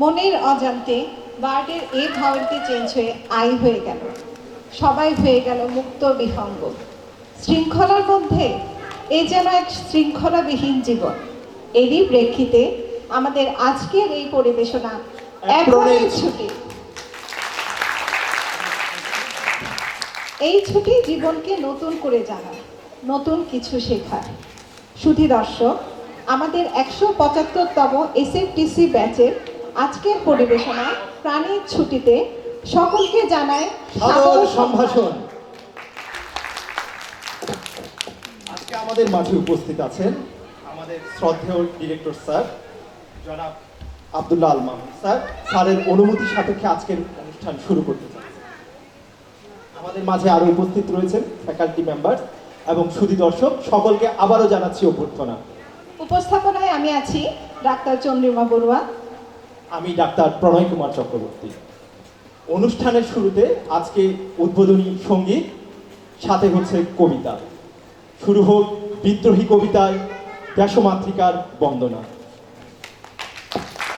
মনের অজান্তে ওয়ার্ডের এ ভাওয়ারটি চেঞ্জ হয়ে আই হয়ে গেল, সবাই হয়ে গেল মুক্ত বিহঙ্গ। শৃঙ্খলার মধ্যে এ যেন এক শৃঙ্খলাবিহীন জীবন। এরই প্রেক্ষিতে আমাদের আজকের এই পরিবেশনা এক প্রণয়ের ছুটি। এই ছুটি জীবনকে নতুন করে জানায়, নতুন কিছু শেখার। সুধী দর্শক, আমাদের ১৭৫তম এসএফটিসি ব্যাচের আজকের পরিবেশনা প্রাণীর ছুটিতে সকলকে জানায় সাদর সম্ভাষণ। আজকে আমাদের মাঝে উপস্থিত আছেন আমাদের শ্রদ্ধেয় ডিরেক্টর স্যার জনাব আব্দুল্লাহ আল মামুন স্যার। স্যারের অনুমতি সাপেক্ষে আজকের অনুষ্ঠান শুরু করতে চাচ্ছি। আমাদের মাঝে আরো উপস্থিত রয়েছেন ফ্যাকাল্টি মেম্বার এবং সুধী দর্শক, সকলকে আবারও জানাচ্ছি অভ্যর্থনা। উপস্থাপনায় আমি আছি ডাক্তার চন্দ্রিমা বড়ুয়া। আমি ডাক্তার প্রণয় কুমার চক্রবর্তী। অনুষ্ঠানের শুরুতে আজকে উদ্বোধনী সঙ্গীত, সাথে হচ্ছে কবিতা। শুরু হোক বিদ্রোহী কবিতায় দেশমাতৃকার বন্দনা।